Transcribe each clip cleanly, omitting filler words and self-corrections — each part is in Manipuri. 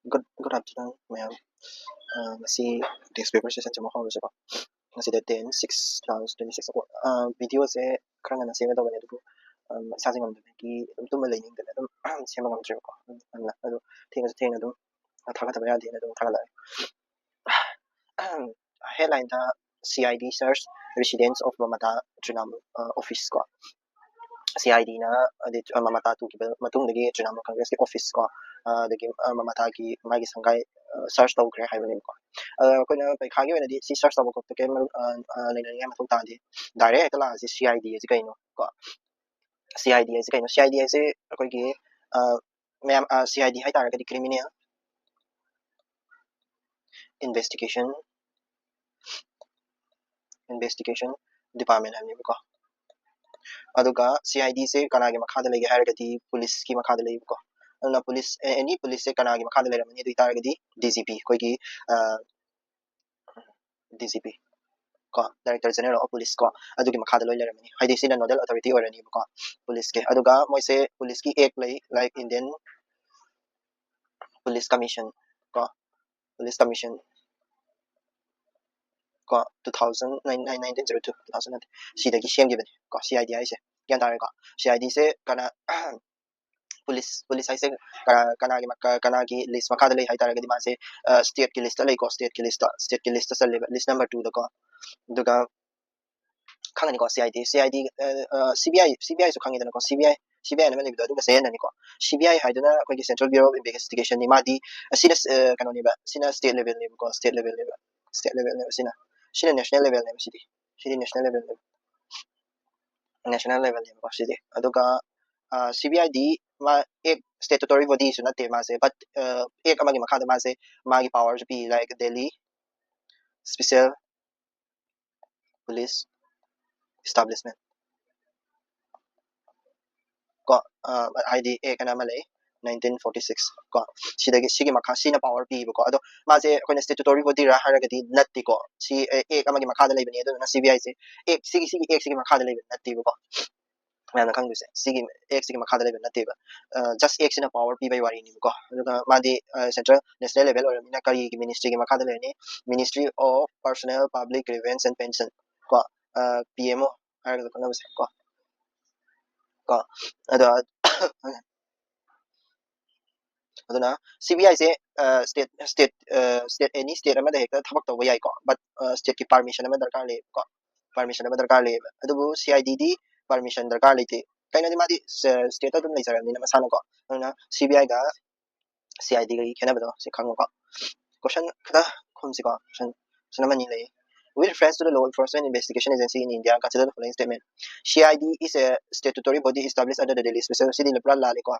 Good afternoon, ma'am. Ngasi test paper session sa mo hawlo ko. Ngasi the 10/6/2026 ako. Video se karang na sema daw niya ko. Sa sing ngam ki tumalay ning da sema ngam jero ko. Anna ado tinga do thaga thaga ya de do thaga la. Headline da CID search residents of Mamata Junam office ko. CID na mamata tu matungdagi Junam Congress office ko dagi mamata ki magi sangkai search tawkre haibani ko koina paikha gi wenadi si search taw ko ke leina ngai mathau ta di direct la si CID si kaino ko CID si kaino CID si akoi gi ma'am CID hai tar ga criminal investigation department hamni ko aduga CID se kanagi makhada legi hairagadi police ki makhada legi ko na police any police se kanagi makhada leramani du taragadi DGP koigi DGP ko director general of police ko adugi makhada loi leramani haidi sina nodal authority orani ko police ke aduga moise police ki ek lei like Indian police commission ko police commission ko 1902 2000 sidagi semgibani ko CID ai se yan tare ko CID se kana police ai se kana ki list makhada lei hai taragadi ma se state ki list lei ko state ki list sa list number 2 da ko duga khangani ko CID CBI su khangi dana ko CBI na mani bidu ga sen ani ko CBI haiduna ko gi Central Bureau of Investigation ni madi sina kano ni ba sina state level ni ko state level sina national level ni sidi national level ni ko sidi aduga CBI di ma ek statutory body su na te ma se but ek amagi makha ma se magi powers be like Delhi special police establishment ko ID ek na malay 1946 ko sidagi sige makha sina power pi ko ado maje ko na statutory body ra haragati natti ko si ek amagi makha da leibani ado na CBI se ek sige makha da leibani natti ko मैंने खंग से सिगी एक सिगी मखा लेवल नते बा जस्ट एक सिना पावर पी बाय वारी नि को मादी सेंट्रल नेशनल लेवल और मिना करी की मिनिस्ट्री की मखा लेने ministry of personnel public grievance and pension को पीएमओ आर को ना को अदा aduna CBI se state any state ama da hekta thabak tawba yai ko but state ki permission ama darkar le ko permission ama darkar le adubu CIDD permission darkar le te kaina di madi state adum lai saram ni na masana ko aduna CBI ga CID ga khena ba do se khang ko question kada khum si ko question sanamani le with reference to the law enforcement investigation agency in India consider the following statement CID is a statutory body established under the Delhi special city liberal law ko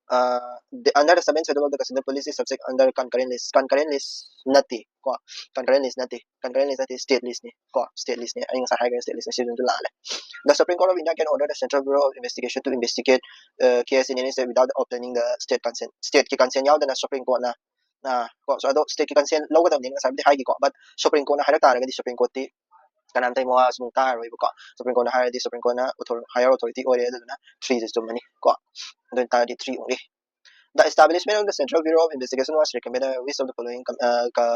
under the seventh schedule of the Kashmir police is subject under concurrent list. Concurrent list nati ko. Concurrent list nati. Concurrent list nati state list ni ko. State list ni ay sa higher state list ni sidun tulale. The Supreme Court of India can order the Central Bureau of Investigation to investigate case in any state without obtaining the state consent. State ki consent yaw na Supreme Court na ko so ado state ki consent logo dam ni sabi di high ko but Supreme Court na hara ta di Supreme Court ti kanam tay mo asung ta ro ko Supreme Court na higher di Supreme Court na higher authority or na 3 system mani ko don ta di 3 only. The establishment of the Central Bureau of Investigation was recommended by which of the following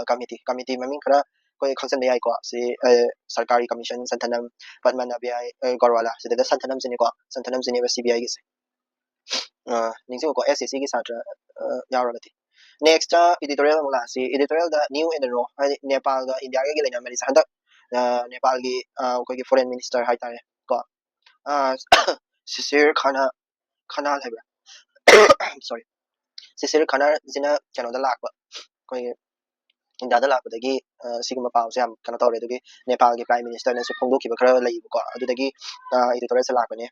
committee. Committee maming kara koi khonsan dai ko si sarkari commission santanam padman nabiai gorwala si da santanam sini ko santanam sini ba CBI gi ningsi ko SAC gi satra yauragati next editorial mula si editorial the new in the row Nepal ga India gi lena mari sa Nepal gi ko gi foreign minister hai tare ko Sisir Khana labra sorry Sisir Khana sina kano da lakba ko India da lakbadagi sigma pause am kana tawre dugi Nepal gi prime minister na su phongdoki ba khara lai ko adudagi editorial sa lakbane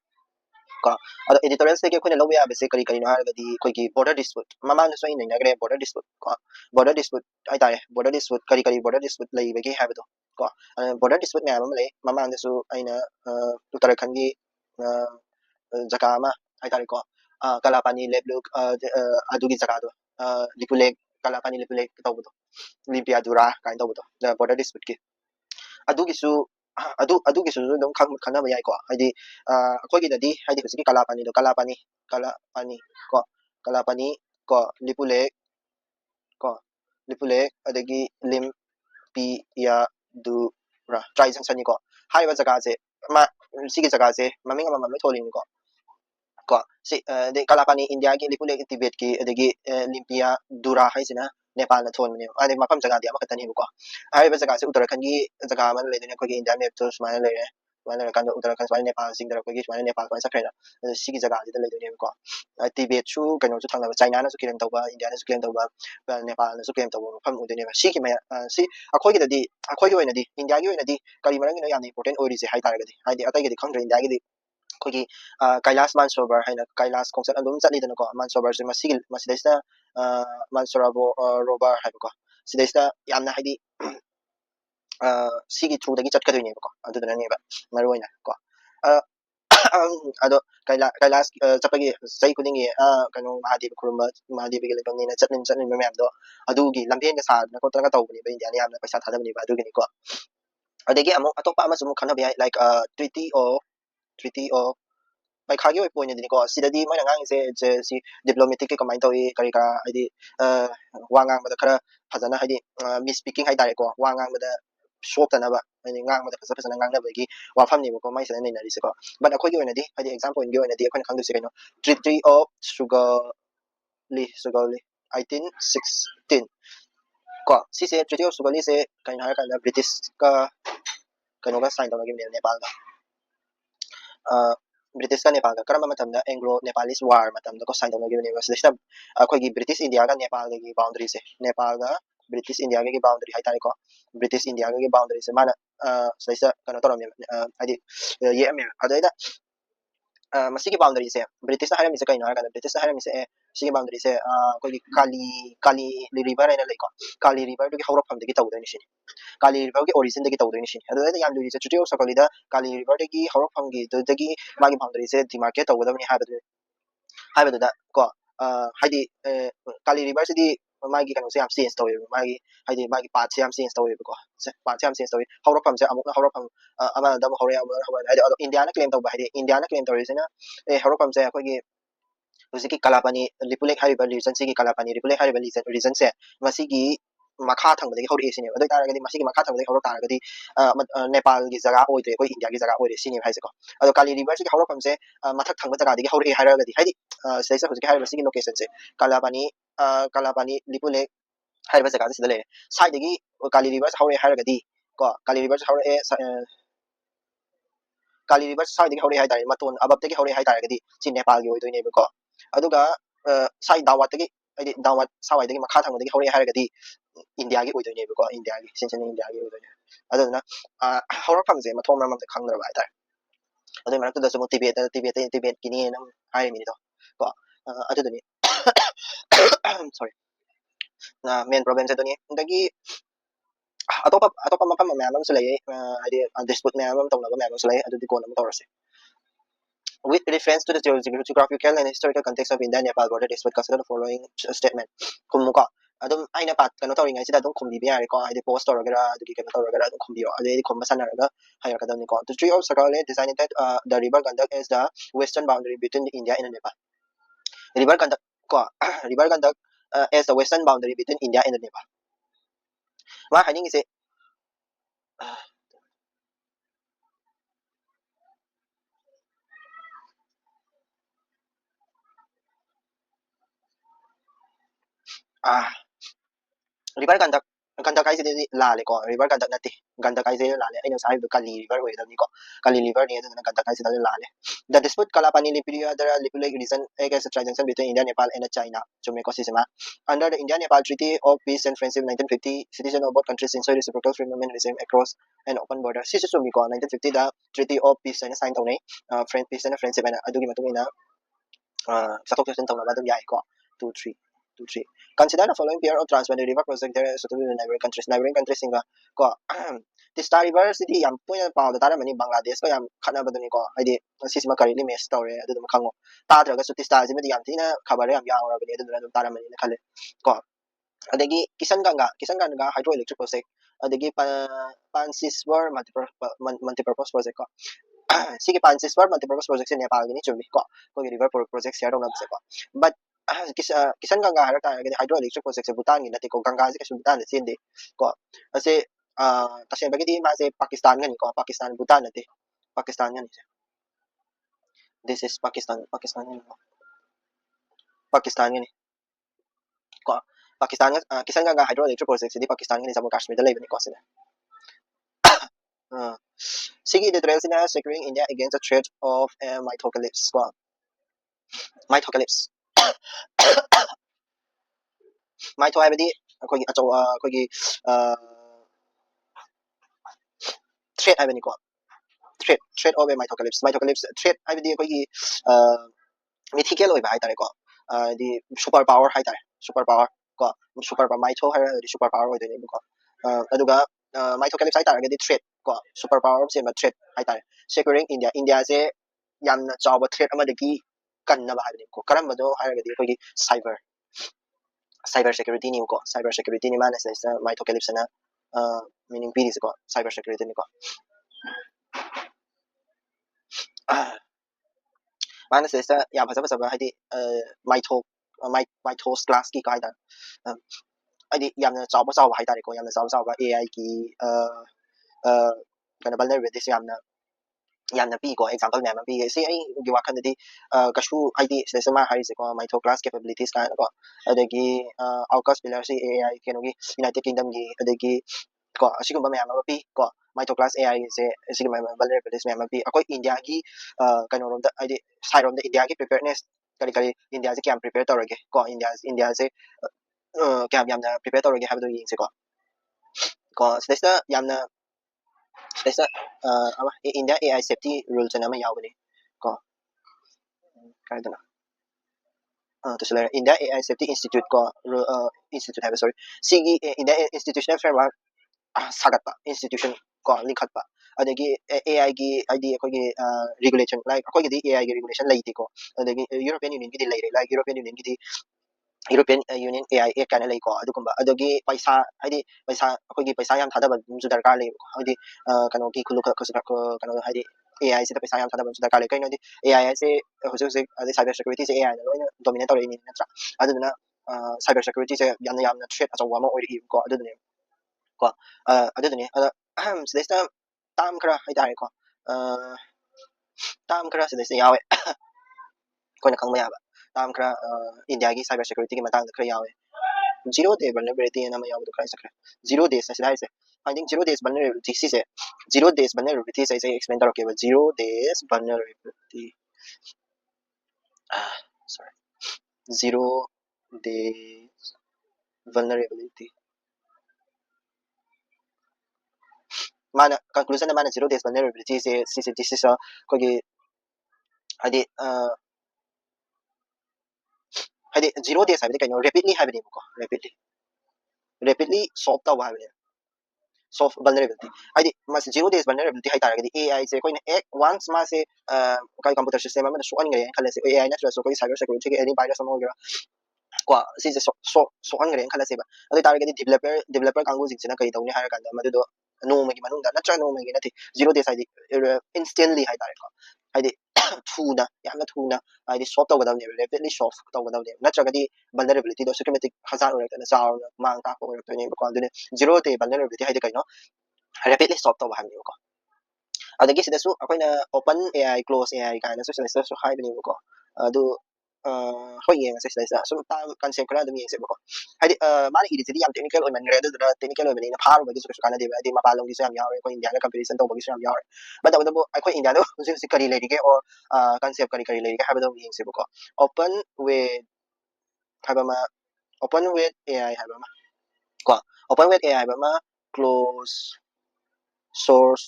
ko ado editorial se ke khone law ya base kari kari no haragadi koi gi border dispute mama na so ina nagre border dispute ko border dispute ai tare border dispute kari border dispute lai ba gi habado ko border dispute me am lai mama na su aina Uttarakhand gi jaka ma ai tare ko kalapani lebluk adugi jaka do lipulek kalapani lipulek tawdo Libya dura kain tawdo the border dispute ki adugi su adugi su dum khana ba yai ko haidi akoi gi dadi haidi husiki kalapani ko kalapani ko lipulek Lipulek adagi Limpiadura try junction ni ko haiba jaga se ma sigi jaga se maming ama mamai tholi ni ko si de kalapani India ki Lipulek Tibet ki adagi Limpiadura haisina Nepal na thon ni ade mapam jaga dia makatani ko haiba jaga se Uttarakhand ki jaga man le ne ko ki India map to smile le mana kan Uttarakhand smile Nepal sing dara ko ki smile Nepal ko sakre na sigi jaga di le ne ko Tibet chu kano chu thangna China na chu kiran tawba India na chu kiran tawba Nepal na chu kiran tawba mafam udene si ki si akhoi gi dadi akhoi gi oina di India gi oina di kari marang ina yam important ori se hai taragadi haidi atai gi khangre India gi kogi Kailas Mansobar haina Kailas kongsat andum chali dana ko Mansobar se masigil masidaista Mansorabo robar haiba ko sidaista yamna haidi sigi through dagi chatkadoi ko adudana ne ba maroina ko ado Kailas chapagi sai kudingi kanu Mahadev kuruma Mahadev gi lebang ni na chanin memam do adugi lamben ga sa na ko tanga tawbani ba India ni amna paisa thadabani ba adugi ni ko adegi amu atopa ama sumu khana bi like treaty of pai khagi oi point ni ko sidadi mai ngang se si diplomatic ke comment tawi kari ka haidi wangang ba khara phajana haidi mis speaking hai dare ko wangang ba shop tana ba ani ngang ba phasa phasa ngang na ba gi wafam ni ko mai sa nei na ri se ko but akhoi gi oina di haidi example gi oina di akhoi khang du se kaino treaty of sugarly 1816 ko si se treaty of sugarly se kain har ka British ka kaino ga sign tawna gi Nepal ga British ka Nepal ka karamba matamda Anglo Nepalese war matamda ko sign tawna gi University sida akhoi gi British India ga Nepal gi boundary se Nepal ga British India gi boundary hai tare ko British India gi boundary se mana sida kana toram adi ye am adaida masigi boundary se British na haram se kaino harga British na haram se sigi boundary se ko Kali river ina lai ko Kali river gi hawra pham gi tawda ni shi Kali river gi origin gi tawda ni shi adu da yam lu se chuti sakali da Kali river gi hawra pham gi da gi magi boundary se demarcate tawda ni habadu da ko haidi Kali river se di magi kanu se am change tawi magi haidi magi path se am change tawi ko se path se am change tawi hawra pham se amuk hawra pham ama da hawra hawra haidi India na claim tawba haidi India na claim tawi se na hawra pham se ko gi husiki Kalapani Lipulek hariba region sigi Kalapani Lipulek hariba region se masigi makha thangdagi hawri sini adai taragadi masigi makha thangdagi hawra taragadi Nepal gi jaga oidre ko India gi jaga oidre sini haise ko ado Kali river sigi hawra pham se mathak thangba jaga dagi hawri haragadi haidi saisa husiki hariba sigi location se Kalapani Lipulek hariba jaga sida le side dagi Kali river hawri haragadi ko Kali river hawri Kali river side dagi hawri hai tare maton abab dagi hawri hai taragadi si Nepal gi oidoi ne ko aduga sai dawat dagi adi dawat sawai dagi makha thang dagi hawri haragadi India gi oidoi ne ko India gi sinchen India gi oidoi ne aduna hawra pham je mathom ram khangdra ba tar adai marak da sumo Tibet kini nam hai mi to ko adudani sorry na main problem se to ni dagi atopa mapam maya am sulai adi dispute maya am tawna maya am sulai adu di ko nam tawrase with reference to the geographical and historical context of India Nepal border dispute consider the following statement kumuka adum aina pat kano tawri ngai sida dum khumbi bi ari ko adi post tawragara adu kano tawragara dum khumbi adi khumba sanaraga hayar kadam ni ko the tree of Sakale designed that the river Gandak is the western boundary between India and Nepal river Gandak ko river Gandak is the western boundary between India and Nepal ma haning is ah river Gandak ai sidi la le ko river Gandak nati Gandak ai sidi la le aina sai Kali river we ni ko Kali river ni aduna Gandak ai sidi la le the dispute Kalapani Lipiria there are Lipulek reason against the transaction between India Nepal and China Jumeko Sisima under the India Nepal Treaty of Peace and Friendship 1950 citizens of both countries enjoy reciprocal freedom and regime across an open border sisi Jumeko 1950 the Treaty of Peace and sign tawne friend peace and friendship ana adugi matungina satok sen tawna badum yai ko 2 3 2 3 consider the following pair of transboundary river project there is suitable in neighboring countries singa ko Tista river city yam puya paw da mani Bangladesh ko yam khana badani ko haidi sisma kari li mes tawre adu dum khango ta draga su Tista ji medi yam tina khabare yam yaw ra bani adu dum tara mani khale ko adagi Kisan Ganga hydroelectric project adagi Pansiswar multipurpose project ko sige Pansiswar multipurpose project se Nepal ni chumi ko river project share dong na ko but kisan ganga har ta ga hydroelectric project se Bhutan gi nati ko ganga se ka Bhutan se ndi ko ase tasen bagi di ma se Pakistan ngani ko Pakistan Bhutan nati Pakistan ngani this is Pakistan ngani ko Pakistan ngani ko Pakistan kisan ganga hydroelectric project se di Pakistan ngani Jammu Kashmir da leibani ko se Sigi the trails in securing India against the threat of mythocalypse ko mythocalypse mytho habadi akogi achaw akogi threat habani ko threat of mythocalypse threat habadi akogi mythical oiba hai tare ko di super power hai tare super power ko super power mytho hai di super power oi deni ko aduga mythocalypse hai tare di threat ko super power se ma threat hai tare securing India se yamna chawba threat amadagi kanna ba habani ko karam bado hai ga di akogi cyber security ni ko cyber security ni mana se mythocalypse na meaning piri ko cyber security ni ko mana se ya phasa ba hadi mythos class ki ka da hadi yamna chawba hai tare ko yamna chawba AI ki kana vulnerabilities yamna pi ko example ma'am pi se ai gi wakan di kashu id se sama hari se ko mytho class capabilities ka ko adagi AUKUS pillar se AI kenogi United Kingdom gi adagi ko asigumba ma'am pi ko mytho class AI se asigumba vulnerabilities ma'am pi akoi India gi kano rom da id side rom da India gi preparedness kari India se kyam prepare tawrage ko India se kyam yamna prepare tawrage habdo yin se ko sesa yamna sesa India AI safety rules na ma yawni ko kai dana to sila India AI Safety Institute ko institute have sorry sigi India institutional framework sagatpa institution ko likhatpa adagi AI gi id akogi regulation like akogi di AI gi regulation laiti ko adagi European Union gi di laire like European Union AI kana lai ko adukumba adagi paisa hadi paisa akogi paisa yam thada ba su darkar lai hadi kano ki khulu ka kano hadi AI se paisa yam thada ba su darkar lai kaino di AI se hojuse adi cyber security se AI na loina dominate tore ni natra aduna cyber security se yamna threat achawa ma ori ko aduna ko aduna ada sida tam kara haidare ko tam kara sida yawe ko na kangma yaba tam kara India gi cyber security gi matang kara yawe zero day vulnerability na ma yaw do kai sakra 0 days na sila ise finding 0 days vulnerability si se 0 days vulnerability se explain taro ke 0 days vulnerability sorry 0 days vulnerability mana conclusion na mana 0 days vulnerability se this is ko gi hadi hadi 0 days habide kaino rapidly habide ko rapidly solve taw habide solve vulnerability hadi mas 0 days vulnerability hai taragadi AI se koina ek once ma se kai computer system ma so an ngare khala se AI na so koi cyber security ke any virus mo gira kwa si se so an ngare khala se ba adu taragadi developer kangu jing sina kai tawni hara kanda madu do no magi manung da natra no magi nati 0 days hadi instantly hai tare ko hadi thuna yamna thuna hadi solve tawgadawni rapidly solve tawgadawni natragadi vulnerability do systematic hazard or na saw mang ta ko to ni ko adu 0 day vulnerability hadi kaino rapidly solve tawba hamni ko adagi sida su akoina open AI close AI kaina su sida su hai bani ko adu hoi yeng sa sida su ta concept kra dum yeng se ko hadi mani idi sidi yam technical oi man re adu technical oi bani na pharu bagi su kana de adi ma palong gi su yam yawe ko India na comparison to bagi su yam yawe but adu akoi India do su kari le dige or concept kari le dige ha ba yeng se ko open with haba ma open with AI haba ma ko open with AI ba ma close source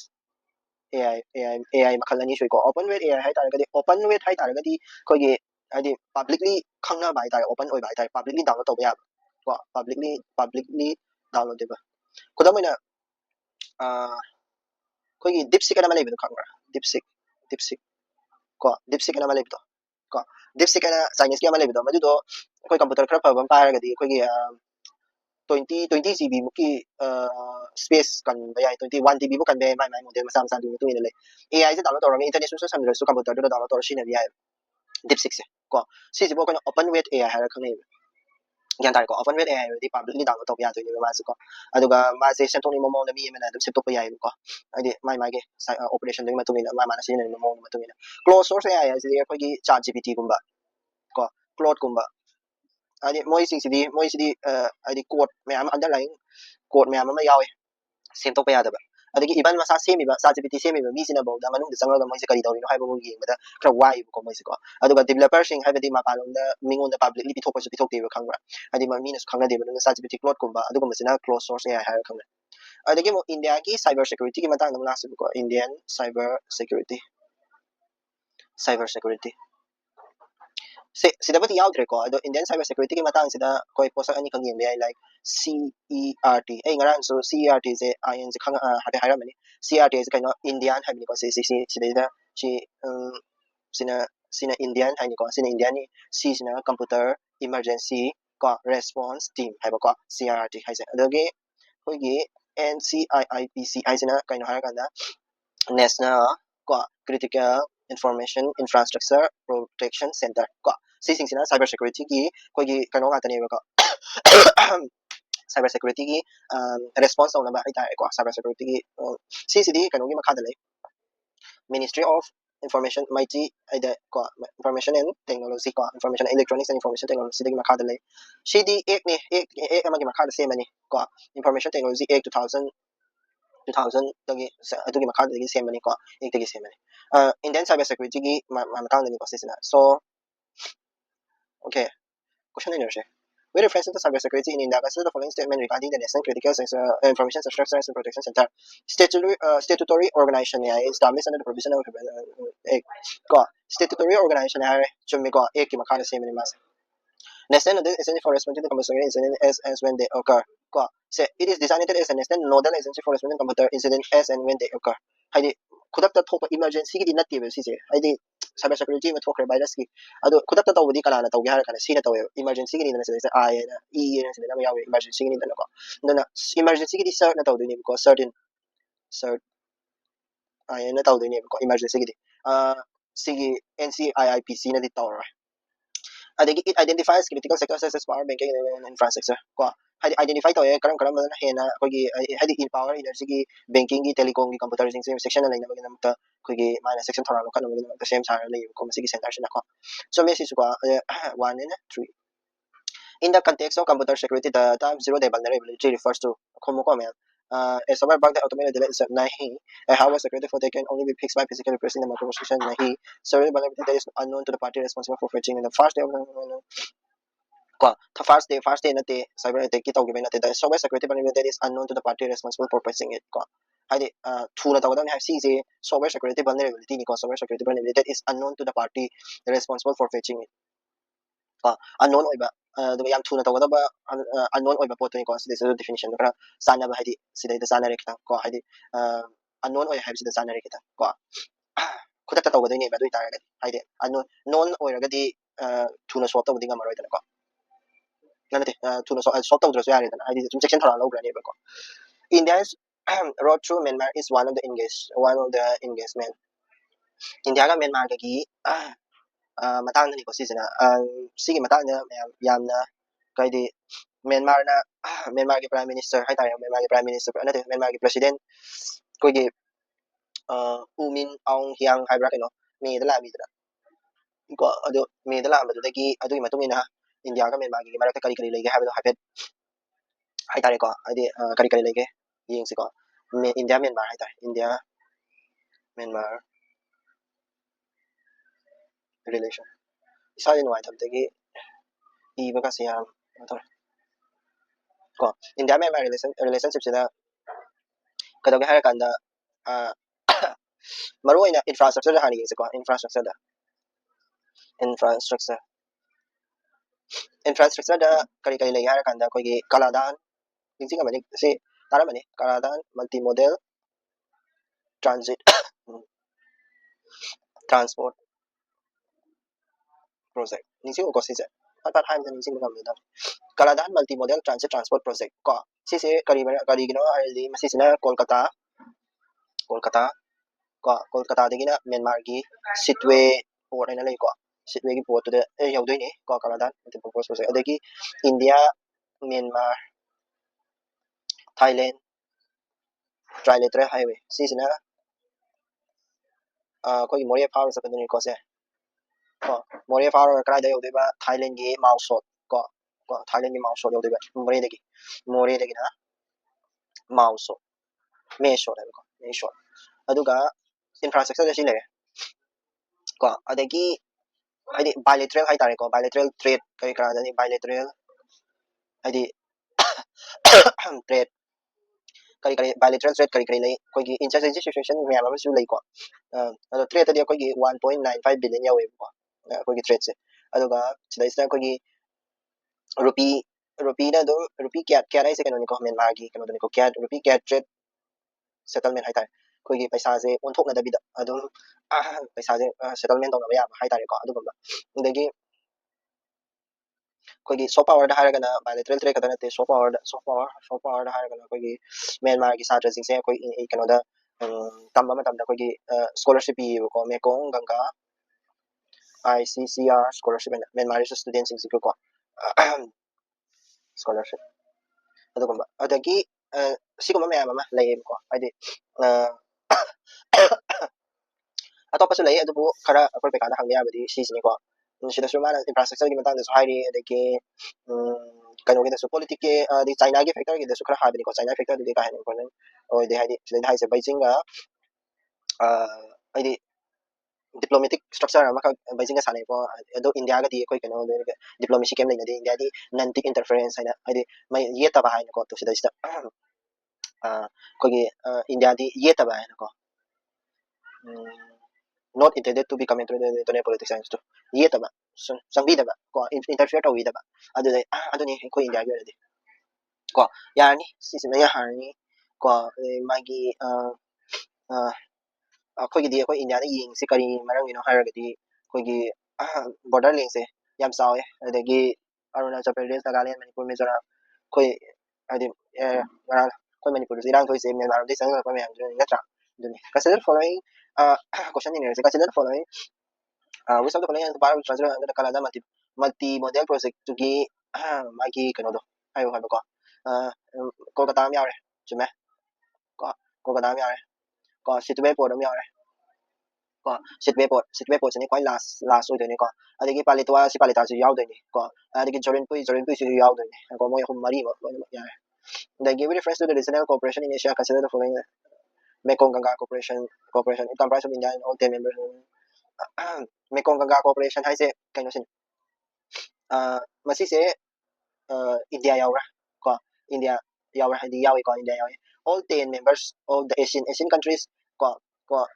AI makal ani sui ko open with AI hai taragadi open with hai taragadi ko gi hadi publicly khangna bai tar open oi bai tar publicly download to ya ko publicly download deba ko da moina ko gi dipseek ana malai bi khangra dipseek ko dipseek ana malai bi ko dipseek ana chinese ki malai bi madu do ko computer khara pa bam pa ragadi ko gi 20 GB muki space kan bayai 21 GB bu kan bayai mai model masa masa du tu ni le AI se download tor internet su sam su computer do download tor shin ya DeepSeek se ko sisibo ko open weight AI hara khane yan tar ko open weight AI di publicly download to ya to ni ma se ko aduga ma se sentoni momo na mi mena dum se to pa ya ko adi mai ge operation ding matungina ma na sin ni momo matungina closed source AI se ko gi chat GPT gumba ko Claude gumba adi moi sidi adi code me am underlying code me am ma yawe sem to pa ya da ba adagi iban masa semi ba sa GPT semi ba mi sina ba da manung da sangal mo se kari dawri no hai ba mo yeng ba kra wai ko mo se ko aduga developer sing hai ba di ma palong da mingon da publicly pithok pa su pithok de ba khang ba adi ma mi na khang na de ba no sa GPT cloud kumba aduga ma sina closed source AI hai khang adagi mo India ki cyber security ki matang na su ko Indian cyber security sida ba ti yaudre ko ado Indian cyber security ki matang sida koi posa ani khang yeng ba like CERT ai ngaran so CERT se IN se khang ha de hai mani CERT is kind of Indian hai ni ko se sida da chi sina Indian hai ni ko sina Indian ni sina computer emergency ko response team hai ba ko CERT hai se adagi koi gi NCIIPC hai sina kind of hai kan da national ko critical information infrastructure protection center ko si sing sina cyber security ki koi gi kano nga tane ba ko cyber security ki response on ba ai ta ko cyber security ki CCD kano gi makha dale Ministry of Information Mighty ida ko Information and Technology ko Information Electronics and Information Technology dagi makha dale CD ek ni ek amagi makha da same ani ko Information Technology ek 2000 dagi adugi makha dagi same ani ko ek dagi same ani Indian cyber security gi matang ni ko sisina so okay question in your with reference to cybersecurity in India, consider the following statement regarding the National Critical Information Infrastructure and Protection Center. Statutory organization है established under the provision of एक को statutory organization है जो में को एक की मकान से मिलने मास. National Agency for Responding to Computer Incident as when they occur. Ko say it is designated as a national nodal agency for responding to computer incident as and when they occur. 하이디 खुदक्ता थोप emergency की दिनत है वैसे 하이디 cyber security में थोक virus की अदो खुदक्ता तो वही कलाना तो यार कने सीना तो emergency की नहीं से आई ना ई ना से ना यावे emergency की नहीं दलो को ना emergency की cert ना तो दुनी को certain cert आई ना तो दुनी को emergency की सी NCIIPC ना दी तो adagi it identifies critical sectors such as power banking and infrastructure ko hadi identify to karam karam na hena kogi hadi in power energy ki banking ki telecom ki computerizing section na na ta kogi mana section thora lo kan the same time le ko masigi center na ko so message ko 1 and 3 in the context of computer security the term zero day vulnerability refers to komo ko men a server bug that automated delete is nahi a hardware security fault that can only be fixed by physically replacing the microprocessor nahi server vulnerability that is unknown to the party responsible for fetching in the first day of the first day na te cyber attack ki tawgi na te the software security vulnerability that is unknown to the party responsible for fetching it ko hadi thuna tawda ni si je software security vulnerability ni ko software security vulnerability that is unknown to the party responsible for fetching it unknown oiba the yam thuna tawda ba unknown oiba pot ni ko this is the definition kara sana ba hadi sida ida sana rekta ko hadi unknown oi habi sida sana rekta ko khuda ta tawda ni ba dui tara hadi unknown known oiragadi thuna sort tawdi ngamaroi dana ko nanate thuna sort tawdra so yare dana hadi tum section thara lawgra ni ba ko India's road through Myanmar is one of the engagement India ga Myanmar ga gi matang ni ko sisina sigi matang na yamna kaidi Myanmar na Myanmar ki prime minister hai tare Myanmar ki prime minister na te Myanmar ki president ko gi Umin Aung Hyang hai bra kino me da la mi da ko ado me da la ma da gi adu gi matung ina India ga Myanmar gi mara ta kari kari lege ha ba ha hai tare ko adi kari kari lege yeng si ko me India Myanmar hai tare India Myanmar relation isa ni wai tham te gi I ba ka siam ko India Myanmar relationship sida kadawge hara kanda maru ina infrastructure da hani yeng si ko infrastructure da kari kari lege hara kanda ko gi kaladan jing amani se tara mani kaladan multimodal transit transport project ning ko si se pat time ning sing ngam da kaladan multimodal transport project ko si se kari gino ali masi sina kolkata ko kolkata degi na Myanmar gi sitwe port ina lai ko ꯁꯤꯠꯋꯦꯒꯤ ꯄꯣꯠꯇꯨꯗ ꯌꯧꯗꯣꯏꯅꯤ ꯀꯣ ꯀꯪꯂꯥꯗꯥꯟ ꯄꯣꯁ ꯄ꯭ꯔꯣꯖꯦꯛ ꯑꯗꯒꯤ ꯏꯟꯗꯤꯌꯥ ꯃ꯭ꯌꯥꯟꯃꯥꯔ ꯊꯥꯏꯂꯦꯟ ꯇ꯭ꯔꯥꯏꯂꯦꯇꯔꯦꯜ ꯍꯥꯏꯋꯦ ꯁꯤꯁꯤꯅ ꯑꯩꯈꯣꯏꯒꯤ ꯃꯣꯔꯦ ꯐꯥꯎꯔ ꯆꯠꯀꯗꯣꯏꯅꯤꯀꯣ ꯁꯦ ꯀꯣ ꯃꯣꯔꯦ ꯐꯥꯎꯔꯒ ꯀꯗꯥꯏꯗ ꯌꯧꯗꯣꯏꯕ ꯊꯥꯏꯂꯦꯟꯒꯤ ꯃꯥꯎꯁꯣꯠ ꯀꯣ ꯊꯥꯏꯂꯦꯟꯒꯤ ꯃꯥꯎꯁꯣꯠ ꯌꯧꯗꯣꯏꯕ ꯃꯣꯔꯦꯗꯒꯤꯅ ꯃꯥꯎꯁꯣꯠ ꯃꯦꯁꯣꯠ ꯍꯥꯏꯕꯀꯣ ꯃꯦꯁꯣꯠ ꯑꯗꯨꯒ ꯏꯟꯐ꯭ꯔꯥꯁꯇ꯭ꯔꯛꯆꯔꯗ ꯁꯤ ꯂꯩꯔꯦ ꯀꯣ ꯑꯗꯒꯤ ꯍꯥꯏꯗꯤ ꯕꯥꯏꯂꯦꯇꯔꯦꯜ ꯍꯥꯏꯇꯥꯔꯦꯀꯣ ꯕꯥꯏꯂꯦꯇꯔꯦꯜ ꯇ꯭ꯔꯦꯗ ꯀꯔꯤ ꯀꯔꯥꯗꯅꯤ ꯕꯥꯏꯂꯦꯇꯔꯦꯜ ꯍꯥꯏꯗꯤ ꯇ꯭ꯔꯦꯗ ꯀꯔꯤ ꯕꯥꯏꯂꯦꯇꯔꯦꯜ ꯇ꯭ꯔꯦꯗ ꯀꯔꯤ ꯂꯩ ꯑꯩꯈꯣꯏꯒꯤ ꯏꯟꯇꯔꯆꯦꯟꯖ ꯁꯤꯆꯨꯋꯦꯁꯟ ꯃꯌꯥꯝ ꯑꯃꯁꯨ ꯂꯩꯀꯣ ꯑꯗꯣ ꯇ꯭ꯔꯦꯗꯇꯗꯤ ꯑꯩꯈꯣꯏꯒꯤ 1.95 ꯕꯤꯂꯤꯌꯟ ꯌꯧꯋꯦꯕꯀꯣ ꯑꯩꯈꯣꯏꯒꯤ ꯇ꯭ꯔꯦꯗꯁꯦ ꯑꯗꯨꯒ ꯁꯤꯗꯩꯁꯤꯗ ꯑꯩꯈꯣꯏꯒꯤ ꯔꯨꯄꯤꯅ ꯑꯗꯨꯝ ꯔꯨꯄꯤ ꯀꯌꯥ ꯍꯥꯏꯁꯦ ꯀꯩꯅꯣꯅꯤꯀꯣ ꯃꯦꯟꯃꯥꯔꯒꯤ ꯀꯩꯅꯣꯗꯅꯤꯀꯣ ꯔꯨꯄꯤ ꯀꯌꯥ ꯇ꯭ꯔꯦꯗ ꯁꯦꯇꯜꯃꯦꯟ ꯍꯥꯏꯇꯥꯔꯦ ꯑꯩꯈꯣꯏꯒꯤ ꯄꯩꯁꯥꯁꯦ ꯑꯣꯟꯊꯣꯛꯅꯗꯕꯤꯗ ꯑꯗꯨꯝ ꯄꯩꯁꯥꯁꯦ ꯁꯦꯇꯜꯃꯦꯟ ꯇꯧꯅꯕ ꯌꯥꯕ ꯍꯥꯏꯇꯥꯔꯦꯀꯣ ꯑꯗꯨꯒꯨꯝꯕ ꯑꯗꯒꯤ ꯑꯩꯈꯣꯏꯒꯤ ꯁꯣꯐ ꯄꯥꯋꯔꯗ ꯍꯥꯏꯔꯒꯅ ꯕꯥꯏꯂꯦꯇꯔꯦꯜ ꯇ꯭ꯔꯦꯗ ꯈꯛꯇ ꯅꯠꯇꯦ ꯁꯣꯐ ꯄꯥꯋꯔꯗ ꯍꯥꯏꯔꯒꯅ ꯑꯩꯈꯣꯏꯒꯤ ꯃ꯭ꯌꯥꯟꯃꯥꯔꯒꯤ ꯁꯥꯇ꯭ꯔꯁꯤꯡꯁꯦ ꯑꯩꯈꯣꯏ ꯀꯩꯅꯣꯗ ꯇꯝꯕ ꯃꯇꯝꯗ ꯑꯩꯈꯣꯏꯒꯤ ꯁ꯭ꯀꯣꯂꯔꯁꯤꯞ ꯄꯤꯌꯦꯕꯀꯣ ꯃꯦꯀꯣꯡ ꯒꯪꯒꯥ ICCR ꯁ꯭ꯀꯣꯂꯔꯁꯤꯞ ꯍꯥꯏꯅ ꯃ꯭ꯌꯥꯟꯃꯥꯔꯒꯤ ꯁ꯭ꯇꯨꯗꯦꯟꯁꯤꯡꯁꯤꯒꯀꯣ ꯁ꯭ꯀꯣꯂꯔꯁꯤꯞ ꯑꯗꯨꯒꯨꯝꯕ ꯑꯗꯒꯤ ꯁꯤꯒꯨꯝꯕ ꯃꯌꯥꯝ ꯑꯃ ꯂꯩꯌꯦꯕꯀꯣ ꯍꯥꯏꯗꯤ ꯑꯇꯣꯞꯄꯁꯨ ꯂꯩ ꯑꯗꯨꯕꯨ ꯈꯔ ꯑꯩꯈꯣꯏ ꯄꯩꯈꯥꯗ ꯍꯪꯕ ꯌꯥꯕꯗꯤ ꯁꯤꯁꯤꯅꯤꯀꯣ ꯁꯤꯗꯁꯨ ꯃꯥꯅ ꯏꯟꯐ꯭ꯔꯥꯁꯇ꯭ꯔꯛꯆꯔꯒꯤ ꯃꯇꯥꯡꯗꯁꯨ ꯍꯥꯏꯔꯤ ꯑꯗꯒꯤ ꯀꯩꯅꯣꯒꯤꯗꯁꯨ ꯄꯣꯂꯤꯇꯤꯛꯀꯤ ꯑꯗꯩ ꯆꯥꯏꯅꯥꯒꯤ ꯐꯦꯛꯇꯔꯒꯤꯗꯁꯨ ꯈꯔ ꯍꯥꯏꯕꯅꯤꯀꯣ ꯆꯥꯏꯅꯥ ꯐꯦꯛꯇꯔꯗꯨꯗꯤ ꯀꯥ ꯍꯦꯟꯅ ꯏꯝꯄꯣꯔꯇꯦꯟ ꯑꯣꯏꯗꯦ ꯍꯥꯏꯗꯤ ꯁꯤꯗꯩꯗ ꯍꯥꯏꯁꯦ ꯕꯩꯖꯤꯡꯒ ꯍꯥꯏꯗꯤ ꯗꯤꯄ꯭ꯂꯣꯃꯦꯇꯤꯛ ꯁ꯭ꯇ꯭ꯔꯛꯆꯔ ꯑꯃꯈꯛ ꯕꯩꯖꯤꯡꯒ ꯁꯥꯟꯅꯩꯀꯣ ꯑꯗꯣ ꯏꯟꯗꯤꯌꯥꯒꯗꯤ ꯑꯩꯈꯣꯏ ꯀꯩꯅꯣ ꯗꯤꯄ꯭ꯂꯣꯃꯦꯁꯤ ꯀꯩꯝ ꯂꯩꯅꯗꯦ ꯏꯟꯗꯤꯌꯥꯗꯤ ꯅꯟ ꯇꯤꯛ ꯏꯟꯇꯔꯐꯤꯌꯔꯦꯟꯁ ꯍꯥꯏꯅ ꯍꯥꯏꯗꯤ ꯃꯩ ꯌꯦꯠꯇꯕ ꯍꯥꯏꯅꯀꯣ ꯁꯤꯗꯩꯁꯤꯗ ꯑꯩꯈꯣꯏꯒꯤ ꯏꯟꯗꯤꯌꯥꯗꯤ ꯌꯦꯠꯇꯕ ꯍꯥꯏꯅꯀꯣ not intended to become international politics science to ꯌꯦꯠꯇꯕ ꯆꯪꯕꯤꯗꯕ ꯀꯣ ꯏꯟꯇꯔꯐꯤꯌꯔ ꯇꯧꯕꯤꯗꯕ ꯑꯗꯨꯅꯤ ꯑꯩꯈꯣꯏ ꯏꯟꯗꯤꯌꯥꯒꯤ ꯑꯣꯏꯅꯗꯤ ꯀꯣ ꯌꯥꯔꯅꯤ ꯁꯤꯁꯤꯅ ꯌꯥꯔꯅꯤ ꯀꯣ ꯃꯥꯒꯤ ꯑꯩꯈꯣꯏꯒꯤꯗꯤ ꯑꯩꯈꯣꯏ ꯏꯟꯗꯤꯌꯥꯗ ꯌꯦꯡꯉꯤꯁꯤ ꯀꯔꯤ ꯃꯔꯝꯒꯤꯅꯣ ꯍꯥꯏꯔꯒꯗꯤ ꯑꯩꯈꯣꯏꯒꯤ ꯕꯣꯔꯗꯔ ꯂꯤꯡꯁꯦ ꯌꯥꯝ ꯆꯥꯎꯋꯦ ꯑꯗꯒꯤ ꯑꯔꯨꯅꯥꯆꯜ ꯄ꯭ꯔꯗꯦꯁ ꯅꯥꯒꯥꯂꯦꯟ ꯃꯅꯤꯄꯨꯔ ꯃꯤꯖꯣꯔꯥꯝ ꯑꯩꯈꯣꯏ ꯍꯥꯏꯗꯤ ꯉꯔꯥꯡ ꯑꯩꯈꯣꯏ ꯃꯅꯤꯄꯨꯔꯗꯁꯨ ꯏꯔꯥꯡ ꯊꯣꯛꯏꯁꯦ ꯃ꯭ꯌꯥꯟꯃꯥꯔꯗꯒꯤ ꯆꯪꯉꯛꯄ ꯃꯌꯥꯝꯗꯨꯅꯤ ꯅꯠꯇ꯭ꯔꯥ ꯑꯗꯨꯅꯤ consider following question ꯏꯅꯔꯁꯤ consider following which of the following is part of transfer under the Canada multi model project ꯇꯨꯒꯤ ꯃꯥꯒꯤ ꯀꯩꯅꯣꯗꯣ ꯍꯥꯏꯕꯀꯣ ꯀꯣꯜꯀꯇꯥ ꯑꯃ ꯌꯥꯎꯔꯦ ꯆꯨꯝꯃꯦ ꯀꯣ ꯀꯣꯜꯀꯇꯥ ꯑꯃ ꯌꯥꯎꯔꯦ ꯀꯣ ꯁꯤꯇꯋꯦ ꯄꯣꯔꯠ ꯑꯃ ꯌꯥꯎꯔꯦ ꯀꯣ ꯁꯤꯇꯋꯦ ꯄꯣꯔꯠꯁꯤꯅꯤ ꯈ꯭ꯋꯥꯏ ꯂꯥꯁ ꯑꯣꯏꯗꯣꯏꯅꯤꯀꯣ ꯑꯗꯒꯤ ꯄꯥꯂꯤꯇꯥꯁꯨ ꯌꯥꯎꯗꯣꯏꯅꯤ ꯀꯣ ꯑꯗꯒꯤ ꯖꯣꯔꯦꯟꯄꯨꯏꯁꯨ ꯌꯥꯎꯗꯣꯏꯅꯤ ꯀꯣ ꯃꯣꯏ ꯑꯍꯨꯝ ꯃꯔꯤꯃꯛ ꯂꯣꯏꯅꯃꯛ ꯌꯥꯔꯦ ꯑꯗꯒꯤ with reference to the regional cooperation in Asia consider the following Mekong Ganga cooperation it comprised of India and all 10 members Mekong Ganga cooperation 하이세 ꯀꯩꯅꯣꯁꯤꯅꯤ ꯃꯁꯤꯁꯦ India yaura ko India yaura hadi yawi ko India yawi all 10 members of the Asian countries ko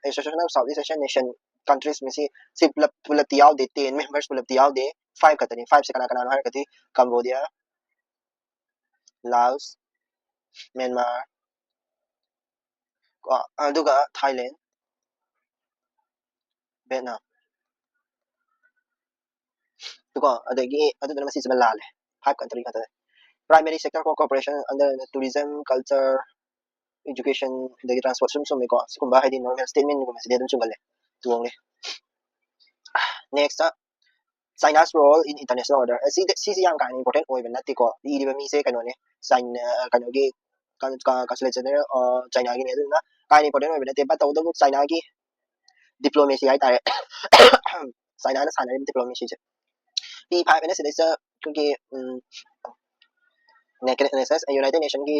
association of Southeast Asian nation countries misi si pulap yaw de 10 members pulap yaw de 5 katani 5 se kana kana har kati Cambodia Laos Myanmar ko aduga Thailand Vietnam ko adagi aduna masi sa lale 5 country kata primary sector cooperation under the tourism culture education the transport sum ko sikumba hadi normal statement ko mas dedum sungale tuong next China's role in international order si yang ka important oy benati ko di mi se kanone China kanogi consulate general China gi ne na ka important oy benati ba taw do China gi diplomacy ai tare China na sana diplomacy je pi pha bena se sa ki United Nation ki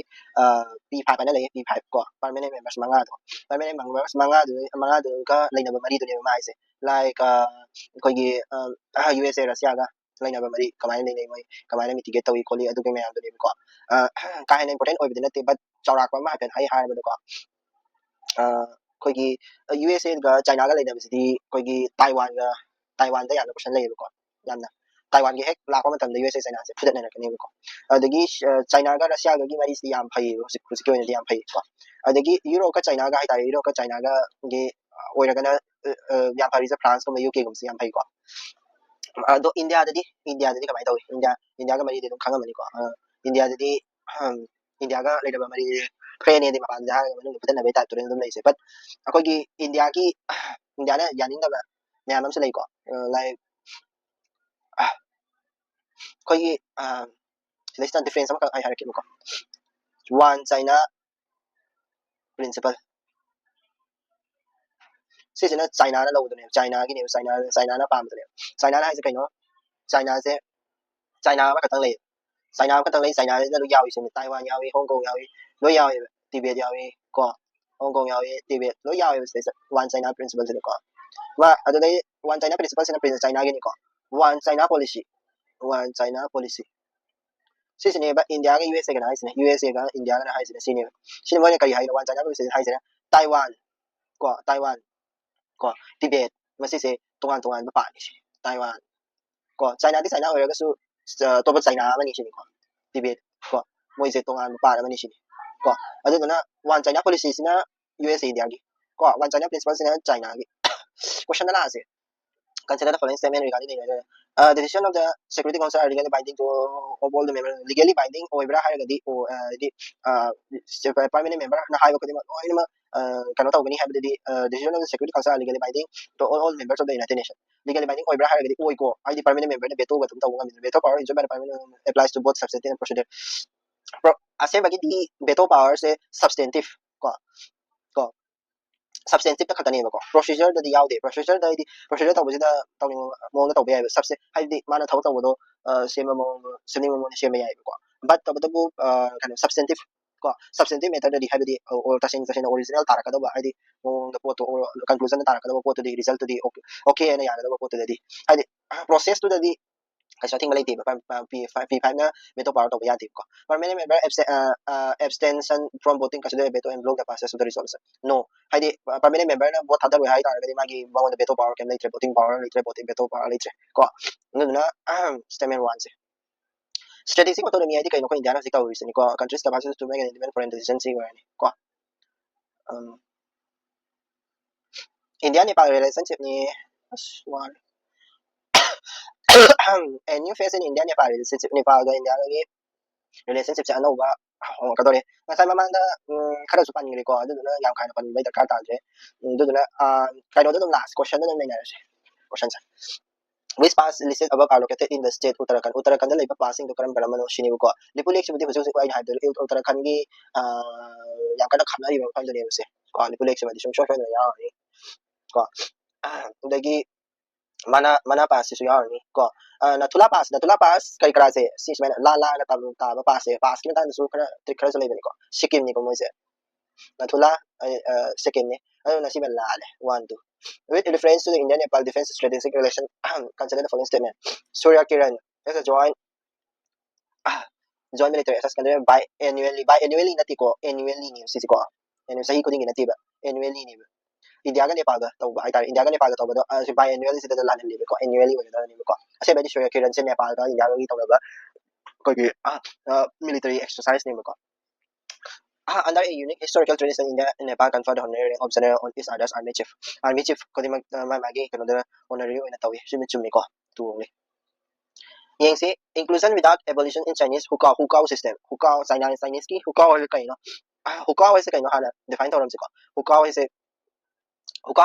P5 na lay P5 ko permanent members mga do ka lainaba mari do ni ma ise like kogi USA Russia ga lainaba mari kamay ni moy kamay mitigate tawi koli adu ke mayam do ni ko ka hena important oy bidina te but chawrak ma ha hai hai ba ko kogi USA ga China ga lainaba sidi kogi Taiwan da yana question lay ko yana Taiwan gi hek la ko matam da USA China se fudat na ka ni ko adagi China ga Russia ga gi mari si yam phai husik ko ni yam phai ko adagi Europe ka China ga hai ta Europe ka China ga gi oira ga na yam phai sa France ko UK ko si yam phai ko ado India da di kamai tawi India ga mari de dum khanga mani ko India da di India ga le da mari kre ne di ma ban da ga manu fudat na be ta tu dum nei se but akoi gi India na yaning da ba mayam am se lai ko like ꯑꯩꯈꯣꯏꯒꯤ ꯁꯤꯗꯩꯁꯤꯗ ꯗꯤꯐ꯭ꯔꯦꯟꯁ ꯑꯃꯈꯛ ꯑꯩ ꯍꯥꯏꯔꯛꯀꯦꯕꯀꯣ ꯋꯥꯟ ꯆꯥꯏꯅꯥ ꯄ꯭ꯔꯤꯟꯁꯤꯄꯜ ꯁꯤꯁꯤꯅ ꯆꯥꯏꯅꯥꯅ ꯂꯧꯕꯗꯨꯅꯦꯕ ꯆꯥꯏꯅꯥꯒꯤꯅꯦꯕ ꯆꯥꯏꯅꯥꯅ ꯄꯥꯝꯕꯗꯨꯅꯦꯕ ꯆꯥꯏꯅꯥꯅ ꯍꯥꯏꯁꯦ ꯀꯩꯅꯣ ꯆꯥꯏꯅꯥꯁꯦ ꯆꯥꯏꯅꯥ ꯑꯃꯈꯛꯇꯪ ꯂꯩ ꯆꯥꯏꯅꯥ ꯑꯃꯈꯛꯇꯪ ꯂꯩ ꯆꯥꯏꯅꯥꯁꯤꯗ ꯂꯣꯏ ꯌꯥꯎꯏꯁꯤꯅꯦ ꯇꯥꯏꯋꯥꯟ ꯌꯥꯎꯏ ꯍꯣꯡꯀꯣꯡ ꯌꯥꯎꯏ ꯂꯣꯏ ꯌꯥꯎꯋꯦꯕ ꯇꯤꯕꯦꯠ ꯌꯥꯎꯏ ꯀꯣ ꯍꯣꯡꯀꯣꯡ ꯌꯥꯎꯏ ꯇꯤꯕꯦꯠ ꯂꯣꯏ ꯌꯥꯎꯋꯦꯕ ꯁꯤꯗꯩꯁꯤꯗ ꯋꯥꯟ ꯆꯥꯏꯅꯥ ꯄ꯭ꯔꯤꯟꯁꯤꯄꯜꯁꯤꯗꯀꯣ ꯑꯗꯨꯗꯩ ꯋꯥꯟ ꯆꯥꯏꯅꯥ ꯄ꯭ꯔꯤꯟꯁꯤꯄꯜꯁꯤꯅ ꯆꯥꯏꯅꯥꯒꯤꯅꯤꯀꯣ one China policy one China policy ꯁꯤꯁꯤꯅꯦꯕ ꯏꯟꯗꯤꯌꯥꯒ ꯌꯨ ꯑꯦꯁ ꯑꯦꯒꯅ ꯍꯥꯏꯁꯤꯅꯦ ꯌꯨ ꯑꯦꯁ ꯑꯦꯒ ꯏꯟꯗꯤꯌꯥꯒꯅ ꯍꯥꯏꯁꯤꯅꯦ ꯁꯤꯅꯦꯕ ꯁꯤꯅ ꯃꯣꯏꯅ ꯀꯔꯤ ꯍꯥꯏꯅꯣ ꯋꯥꯟ ꯆꯥꯏꯅꯥ ꯄꯣꯂꯤꯁꯤ ꯍꯥꯏꯁꯤꯅ ꯇꯥꯏꯋꯥꯟ ꯀꯣ ꯇꯥꯏꯋꯥꯟ ꯀꯣ ꯇꯤꯕꯦꯠ ꯃꯁꯤꯁꯦ ꯇꯣꯉꯥꯟ ꯇꯣꯉꯥꯟꯕ ꯄꯥꯠꯅꯤ ꯇꯥꯏꯋꯥꯟ ꯀꯣ ꯆꯥꯏꯅꯥꯗꯤ ꯆꯥꯏꯅꯥ ꯑꯣꯏꯔꯒꯁꯨ ꯑꯇꯣꯞꯄ ꯆꯥꯏꯅꯥ ꯑꯃꯅꯤ ꯁꯤꯅꯤꯀꯣ ꯇꯤꯕꯦꯠ ꯀꯣ ꯃꯣꯏꯁꯦ ꯇꯣꯉꯥꯟꯕ ꯄꯥꯠ ꯑꯃꯅꯤ ꯁꯤꯅꯤ ꯀꯣ ꯑꯗꯨꯗꯨꯅ ꯋꯥꯟ ꯆꯥꯏꯅꯥ ꯄꯣꯂꯤꯁꯤꯁꯤꯅ ꯌꯨ ꯑꯦꯁ ꯏꯟꯗꯤꯌꯥꯒꯤ ꯀꯣ ꯋꯥꯟ ꯆꯥꯏꯅꯥ ꯄ꯭ꯔꯤꯟꯁꯤꯄꯜꯁꯤꯅ ꯆꯥꯏꯅꯥꯒꯤ question na ase consider the following statement regarding the decision of the security council are legally binding to of all the members legally binding oibra haragadi o di permanent member na haiba kodima oinama kano tawgani habadi decision of the security council are legally binding to all members of the United Nations legally binding oibra haragadi oi ko ai di permanent member na veto ga tum tawga ngam veto power enjoyed by the permanent applies to both substantive and procedure ase bagi di veto power se substantive ko ko substantive ꯈꯛꯇꯅꯦꯕꯀꯣ ꯄ꯭ꯔꯣꯁꯤꯖꯔꯗꯗꯤ ꯌꯥꯎꯗꯦ ꯄ꯭ꯔꯣꯁꯤꯖꯔꯗꯗꯤ ꯄ꯭ꯔꯣꯁꯤꯖꯔ ꯇꯧꯕꯁꯤꯗ ꯇꯧꯅꯤꯡꯕ ꯃꯑꯣꯡꯗ ꯇꯧꯕ ꯌꯥꯏꯕ ꯍꯥꯏꯕꯗꯤ ꯃꯥꯅ ꯊꯕꯛ ꯇꯧꯕꯗꯣ ꯁꯦꯝꯕ ꯃꯑꯣꯡ ꯁꯦꯝꯅꯤꯡꯕ ꯃꯑꯣꯡꯗ ꯁꯦꯝꯕ ꯌꯥꯏꯕꯀꯣ ꯕꯠ ꯇꯧꯕꯇꯕꯨ ꯀꯩꯅꯣ ꯁꯕꯁꯇꯦꯟꯇꯤቭ ꯀꯣ ꯁꯕꯁꯇꯦꯟꯇꯤቭ ꯃꯦꯊꯗꯗꯤ ꯍꯥꯏꯕꯗꯤ ꯇꯁꯦꯡꯅ ꯑꯣꯔꯤꯖꯤꯅꯦꯜ ꯇꯥꯔꯛꯀꯗꯕ ꯍꯥꯏꯗꯤ ꯃꯑꯣꯡꯗ ꯄꯣꯠꯇꯣ ꯀꯟꯀ꯭ꯂꯨꯖꯟꯗ ꯇꯥꯔꯛꯀꯗꯕ ꯄꯣꯠꯇꯨꯗꯤ ꯔꯤꯖꯜꯇꯨꯗꯤ ꯑꯣꯀꯦ ꯍꯥꯏꯅ ꯌꯥꯒꯗꯕ ꯄꯣꯠꯇꯨꯗꯗꯤ ꯍꯥꯏꯗꯤ ꯄ꯭ꯔꯣꯁꯦꯁꯇꯨꯗꯗꯤ ꯀꯩꯁꯨ ꯑꯊꯤꯡꯕ ꯂꯩꯇꯦꯕ P5ꯅ veto power ꯇꯧꯕ ꯌꯥꯗꯦꯕꯀꯣ permanent member abstention from voting consider veto and block the passage of the resolution no ꯍꯥꯏꯗꯤ permanent member ꯅ vote ꯊꯥꯗꯔꯣꯏ ꯍꯥꯏꯇꯥꯔꯒꯗꯤ ꯃꯥꯒꯤ ꯃꯉꯣꯟꯗ veto power ꯀꯩꯝ ꯂꯩꯇ꯭ꯔꯦ voting power ꯂꯩꯇ꯭ꯔꯦ voting veto power ꯂꯩꯇ꯭ꯔꯦ ꯀꯣ ꯑꯗꯨꯗꯨꯅ statement 1ꯁꯦ strategic autonomy ꯍꯥꯏꯗꯤ ꯀꯩꯅꯣ ꯑꯩꯈꯣꯏ ꯏꯟꯗꯤꯌꯥꯅ ꯍꯧꯖꯤꯛ ꯇꯧꯔꯤꯁꯤꯅꯤꯀꯣ countries capacity to make an independent foreign decision ꯁꯤ ꯑꯣꯏꯔꯅꯤ ꯀꯣ ꯏꯟꯗꯤꯌꯥ ꯅꯦꯄꯥꯜ ꯔꯤꯂꯦꯁꯟꯁꯤꯞꯅꯤ ꯑꯁ ꯋꯥꯔꯦ and new phase in India Nepal relationship Nepalꯒ ꯏꯟꯗꯤꯌꯥꯒꯤ ꯔꯤꯂꯦꯁꯟꯁꯤꯞꯁꯦ ꯑꯅꯧꯕ ꯍꯣꯡꯉꯛꯀꯗꯧꯔꯦ ꯉꯁꯥꯏ ꯃꯃꯥꯡꯗ ꯈꯔꯁꯨ ꯄꯟꯈ꯭ꯔꯦꯀꯣ ꯑꯗꯨꯗꯨꯅ ꯌꯥꯝ ꯀꯥꯏꯅ ꯄꯟꯕꯩ ꯗꯔꯀꯥꯔ ꯇꯥꯗ꯭ꯔꯦ ꯑꯗꯨꯗꯨꯅ ꯀꯩꯅꯣꯗ ꯑꯗꯨꯝ ꯂꯥꯁ ꯀꯣꯏꯁꯟꯗ ꯑꯗꯨꯝ ꯅꯩꯅꯔꯁꯦ ꯀꯣꯏꯁꯟꯁꯦ which pass listed above are located in the state Uttarakhand Uttarakhand ꯂꯩꯕ ꯄꯥꯁꯁꯤꯡꯗꯣ ꯀꯔꯝꯕꯅꯣ ꯁꯤꯅꯦꯕꯀꯣ ꯂꯤꯄꯨꯂꯦꯛꯁꯤꯕꯨꯗꯤ ꯍꯧꯖꯤꯛ ꯍꯧꯖꯤꯛ ꯑꯩꯅ ꯍꯥꯏꯕꯗꯣ ꯎꯠꯇꯔꯈꯟꯒꯤ ꯌꯥꯝ ꯀꯟꯅ ꯈꯟꯅꯔꯤꯕ ꯃꯐꯝꯗꯨꯅꯦꯕꯁꯦ ꯀꯣ ꯂꯤꯄꯨꯂꯦꯛꯁꯤꯃꯗꯤ ꯁꯨꯡꯁꯣꯏ ꯁꯣꯏꯗꯅ ꯌꯥꯎꯔꯅꯤ ꯀꯣ ꯑꯗꯒꯤ mana pass ꯁꯤꯁꯨ ꯌꯥꯎꯔꯅꯤ ꯀꯣ ꯅꯊꯨꯂꯥ ꯄꯥꯁ ꯀꯔꯤ ꯀꯔꯥꯁꯦ ꯁꯤ ꯁꯨꯃꯥꯏꯅ ꯂꯥꯒ ꯇꯥꯕ ꯄꯥꯁꯀꯤ ꯃꯇꯥꯡꯗꯁꯨ ꯈꯔ ꯇ꯭ꯔꯤꯛ ꯈꯔꯁꯨ ꯂꯩꯕꯅꯤꯀꯣ ꯁꯤꯛꯀꯤꯝꯅꯤꯀꯣ ꯃꯣꯏꯁꯦ ꯅꯊꯨꯂꯥ ꯁꯤꯛꯀꯤꯝꯅꯤ ꯑꯗꯨꯅ ꯁꯤꯃ ꯂꯥꯜꯂꯦ 1 2 with reference to the Indian Nepal defense strategic relation consider the following statement Surya Kiran as a joint military exercise conducted biannually natiko annually ni sisiko sahi kudingi natiba annually ni India ga Nepal ga tawba haitare India ga Nepal ga tawba do biannually sida la nan libe ko annually wala da libe ko ase badi Surya Kiran se Nepal ga India ga tawba ko gi military exercise ni ko under a unique historical tradition India and Nepal conferred honorary rank of general on each other's army chief ko di magi kano da honorary na tawi simi chumi ko tu ni yengsi inclusion without abolition in Chinese hukao system hukao Chinese ki hukao is kaino hukao is kaino hala define tawram se ko hukao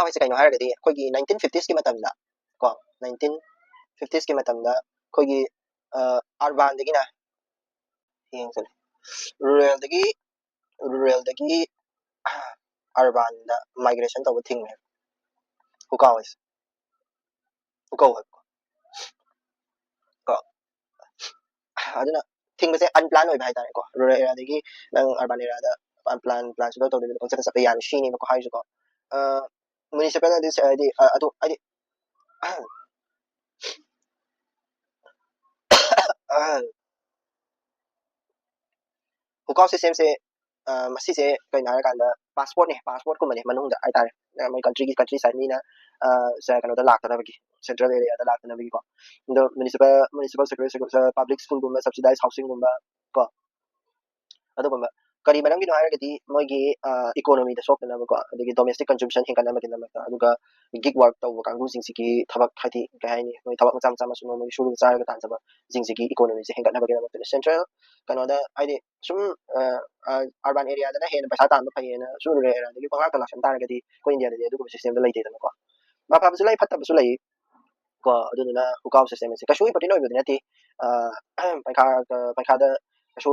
is kaino haragadi ko gi 1950s ki matamda ko 1950s ki matamda ko gi urban dagi na yengsi rural dagi urban da migration to thing ne hukao is hukao ko aduna thing base unplanned oiba haitare ko rural area dagi nang urban area da plan so to de concept sa yan shini ko haisu ko municipal this adi adu adi hukao system se masi se kai na kan da passport ko mane manung da haitare my country side ni na sa kan da lak da bagi central area da lak da bagi ko the municipal secretary public school gumba subsidized housing gumba ko ꯑꯗꯨꯒꯨꯝꯕ ꯀꯔꯤ ꯃꯔꯝꯒꯤꯅꯣ ꯍꯥꯏꯔꯒꯗꯤ ꯃꯣꯏꯒꯤ ꯏꯀꯣꯅꯣꯃꯤꯗ ꯁꯣꯛꯇꯅꯕꯀꯣ ꯑꯗꯒꯤ ꯗꯣꯃꯦꯁꯇꯤꯛ ꯀꯟꯖꯨꯝꯁꯟ ꯍꯦꯟꯒꯠꯅꯕꯒꯤꯗꯃꯛꯇ ꯑꯗꯨꯒ ꯒꯤಗ್ ꯋꯥꯔꯛ ꯇꯧꯕ ꯀꯥꯡꯕꯨꯁꯤꯡꯁꯤꯒꯤ ꯊꯕꯛ ꯍꯥꯏꯗꯤ ꯀꯩ ꯍꯥꯏꯅꯤ ꯃꯣꯏ ꯊꯕꯛ ꯃꯆꯥ ꯃꯆꯥ ꯅꯣꯡꯃꯒꯤ ꯁꯨꯔꯒ ꯆꯥꯔꯒ ꯇꯥꯟꯖꯕ ꯁꯤꯡꯁꯤꯒꯤ ꯏꯀꯣꯅꯣꯃꯤꯁꯦ ꯍꯦꯟꯒꯠꯅꯕꯒꯤꯗꯃꯛꯇ ꯁꯦꯟꯇ꯭ꯔꯦꯜ ꯀꯩꯅꯣꯗ ꯍꯥꯏꯗꯤ ꯁꯨꯝ ꯑꯔꯕꯥꯟ ꯑꯦꯔꯤꯌꯥꯗꯅ ꯍꯦꯟꯅ ꯄꯩꯁꯥ ꯇꯥꯟꯕ ꯐꯩꯌꯦꯅ ꯁꯨꯝ ꯔꯨꯔꯦꯜ ꯑꯦꯔꯤꯌꯥꯗꯒꯤ ꯄꯪꯂꯥꯛꯇ ꯂꯥꯛꯁꯟ ꯇꯥꯔꯒꯗꯤ ꯑꯩꯈꯣꯏ ꯏꯟꯗꯤꯌꯥꯗꯗꯤ ꯑꯗꯨꯒꯨꯝꯕ ꯁꯤꯁꯇꯦꯝꯗꯣ ꯂꯩꯇꯦꯗꯅꯀꯣ ꯐꯕꯁꯨ ꯂꯩ ꯐꯠꯇꯕꯁꯨ ꯂꯩ ꯀꯣ ꯑꯗꯨꯗꯨꯅ ꯍꯨꯀꯥꯎ ꯁꯤꯁꯇꯦꯝ ꯑꯁꯤ ꯀꯩꯁꯨ ꯏꯝꯄꯣꯔꯇꯦꯟ ꯑꯣꯏꯕꯗꯤ ꯅꯠꯇꯦ ꯄꯩꯈꯥꯗ ꯀꯩꯁꯨ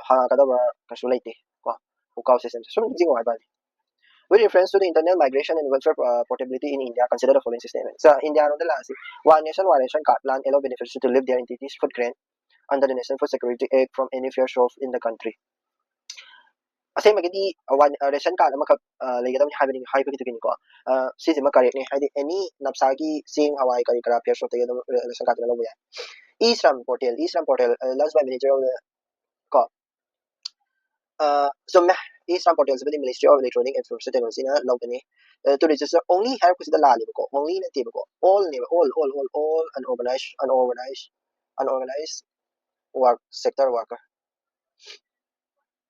ꯍꯪꯉꯛꯀꯗꯕ ꯀꯩꯁꯨ ꯂꯩꯇꯦ ꯀꯣ ꯍꯨꯀꯥꯎ ꯁꯤꯁꯇꯦꯝꯁꯦ ꯁꯨꯝ ꯖꯤꯡꯉꯣ ꯍꯥꯏꯕꯅꯤ. With reference to the internal migration and welfare portability in India, consider the following system. So, India on the last one nation card plan allow beneficiaries to live their entities food grant under the National Food Security Act from any fair show in the country. ꯑꯁꯦꯡꯕꯒꯤꯗꯤ ꯔꯦꯁꯟ ꯀꯥꯔꯗ ꯑꯃꯈꯛ ꯂꯩꯒꯗꯕꯅꯤ ꯍꯥꯏꯕꯒꯤꯗꯨꯒꯤꯅꯤꯀꯣ ꯁꯤꯁꯤꯃ ꯀꯔꯦꯛꯅꯤ ꯍꯥꯏꯗꯤ ꯑꯦꯅꯤ ꯅꯞꯁꯥꯒꯤ ꯆꯦꯡ ꯍꯋꯥꯏ ꯀꯔꯤ ꯀꯔꯥ ꯐꯤꯌꯔ ꯁꯣꯞꯇꯒꯤ ꯑꯗꯨꯝ ꯔꯦꯁꯟ ꯀꯥꯔꯗ ꯂꯧꯕ ꯌꯥꯏ. E-Shram portal launched by Ministry of ko ꯆꯨꯝꯃꯦ. E-Shram portal ꯁꯤꯕꯨꯗꯤ Ministry of Electronic Information Technology ꯅ ꯂꯧꯒꯅꯤ. To register only ꯍꯥꯏꯔꯛꯄꯁꯤꯗ ꯂꯥꯜꯂꯦꯕꯀꯣ. Only ꯅꯠꯇꯦꯕꯀꯣ. All ꯅꯦꯕ. All unorganized work sector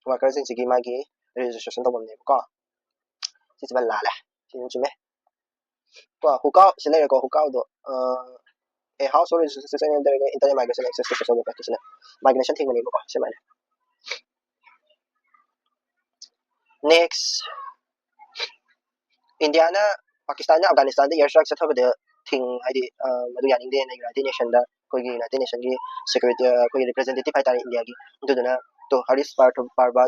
workersꯤꯡꯁꯤꯒꯤ ꯃꯥꯒꯤ registration ꯇꯧꯐꯝꯅꯦꯕꯀꯣ. ꯁꯤꯁꯤꯃ ꯂꯥꯜꯂꯦ. ꯁꯤꯁꯨ ꯆꯨꯝꯃꯦ. ꯀꯣ ꯍꯨꯀꯥꯎ ꯁꯤ ꯂꯩꯔꯦꯀꯣ ꯍꯨꯀꯥꯎꯗꯣ a household registration and internet migration access to social practice migration ꯊꯤꯡꯕꯅꯦꯕꯀꯣ ꯁꯤꯃꯥꯏꯅ. Next, Indiana Pakistan Afghanistan the airstrike ꯆꯠꯊꯕꯗ ꯍꯥꯏꯗꯤ ꯃꯗꯨ ꯌꯥꯅꯤꯡꯗꯦꯅ United Nationꯗ ꯑꯩꯈꯣꯏꯒꯤ United Nationꯒꯤ security ꯑꯩꯈꯣꯏꯒꯤ representative ꯍꯥꯏꯇꯥꯔꯦ ꯏꯟꯗꯤꯌꯥꯒꯤ ꯑꯗꯨꯗꯨꯅ to Haris Parva